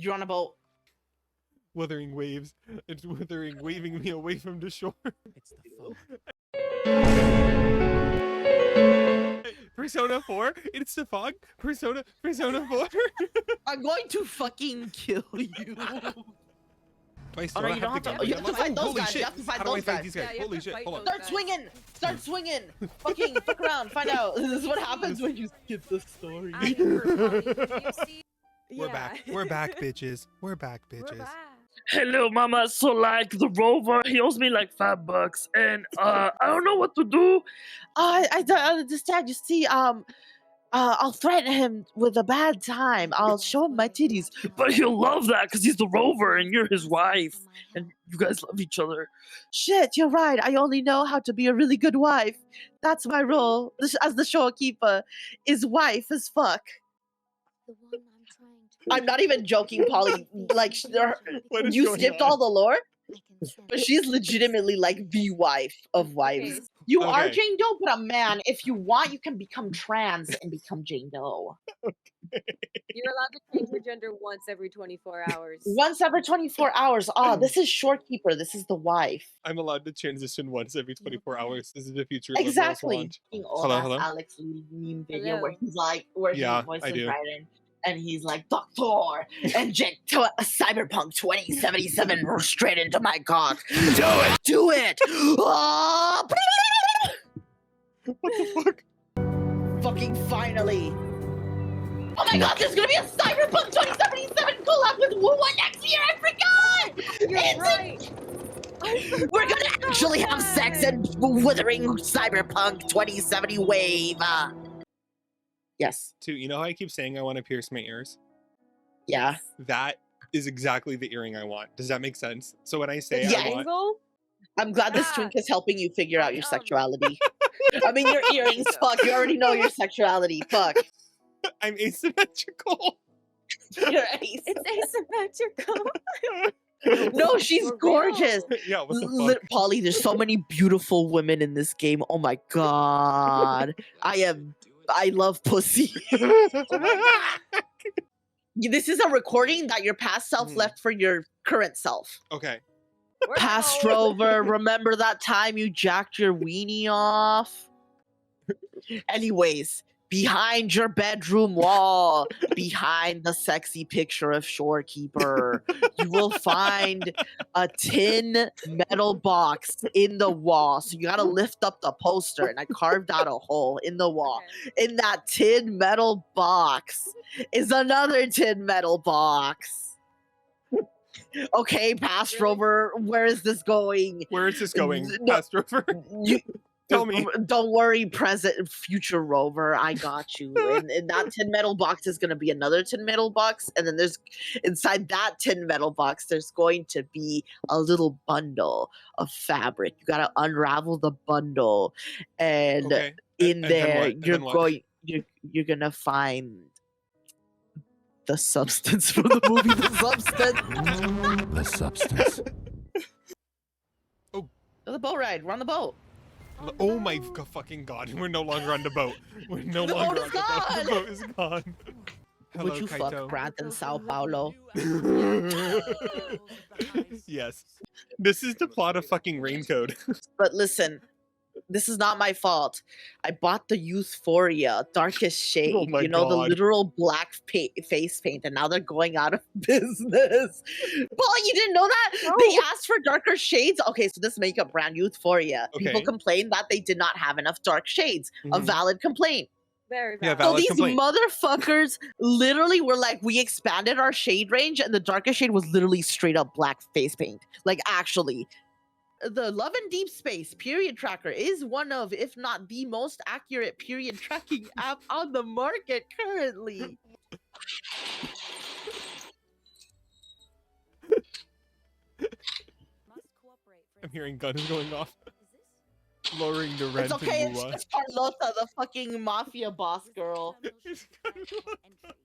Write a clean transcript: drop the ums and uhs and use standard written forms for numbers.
You're on a boat. Wuthering waves. It's withering, waving me away from the shore. It's the fog. Persona 4? It's the fog? Persona 4? I'm going to fucking kill you. I Oh, no, you don't have to. You have to fight those Holy guys. shit. You have to fight How do I those fight guys. these guys? Yeah, you have Holy to shit, fight hold on. those Start swinging. Start swinging. Fucking fuck around. Find out. This is what happens when you skip the story. I heard Polly, did you see? We're Yeah. back. We're back, bitches. We're back, We're bitches. back. Hello, mama. So like the rover, he owes me like $5, and I don't know what to do. I don't understand. You see, I'll threaten him with a bad time. I'll show him my titties. But he'll love that because he's the rover and you're his wife, and you guys love each other. Shit, you're right. I only know how to be a really good wife. That's my role as the showkeeper. Is wife as fuck. I'm not even joking, Polly. Like, What is you going skipped on? all the lore, but she's legitimately like the wife of wives. Okay. You are Okay. Jane Doe, but a man. If you want, you can become trans and become Jane Doe. You're allowed to change your gender once every 24 hours. Once every 24 hours. Oh, this is Shorekeeper. This is the wife. I'm allowed to transition once every 24 hours. This is the future. liberals Exactly. want. Old Hello, ass hello? Alex meme video where Hello. he's like, where Yeah, he voices I do. Biden, and he's like, Doctor, inject Cyberpunk 2077 straight into my cock. Do it, do it. Ah, What the fuck? fucking finally. Oh my god, there's gonna be a Cyberpunk 2077 collab with Wuwa next year. I forgot. You're It's right. We're gonna actually have sex and withering Cyberpunk 2070 wave. Yes. Too, you know how I keep saying I want to pierce my ears? Yeah. That is exactly the earring I want. Does that make sense? So when I say Yeah. I want, Angle? I'm glad this Ah. drink is helping you figure out your Yum. sexuality. I mean, your earrings, fuck. You already know your sexuality. Fuck. I'm asymmetrical. You're ace. It's asymmetrical. No, she's For real. gorgeous. Yeah, what the Lit- fuck? Polly, there's so many beautiful women in this game. Oh my god. I love pussy. This is a recording that your past self Mhm. left for your current self. Okay. We're Past out. Rover, remember that time you jacked your weenie off? Anyways, behind your bedroom wall, behind the sexy picture of Shorekeeper, you will find a tin metal box in the wall. So you gotta lift up the poster, and I carved out a hole in the wall. Okay. In that tin metal box is another tin metal box. Okay, past Really? Rover, where is this going? Where is this going, No. Past Rover? You, Tell me. Don't worry, present, future Rover. I got you. And that tin metal box is going to be another tin metal box, and then there's inside that tin metal box, there's going to be a little bundle of fabric. You got to unravel the bundle, and Okay. in and then there what? And you're then what? going you're gonna find the substance from the movie The Substance. The substance. The boat ride. We're on the boat. Oh my fucking god, we're no longer on the boat. We're no The longer boat is on the boat. The boat is gone. Hello, Would you Kaito. fuck Grant in Sao Paulo? Yes. This is the plot of fucking Raincoat. But listen, this is not my fault. I bought the Youthforia Darkest Shade. Oh my you know, the God. literal black face paint, and now they're going out of business. Paul, you didn't know that? They asked for darker shades. Okay, so this makeup brand, Youthforia, people Okay. complained that they did not have enough dark shades. A Mhm. valid complaint. Very Yeah, valid. So valid these complaint. motherfuckers literally were like, we expanded our shade range, and the darkest shade was literally straight up black face paint. Like, actually. The Love and Deep Space period tracker is one of, if not the most accurate period tracking app on the market currently. I'm hearing guns going off. Lowering the rent It's okay, in it's Mua. just Carlota, the fucking mafia boss girl. It's Carlota.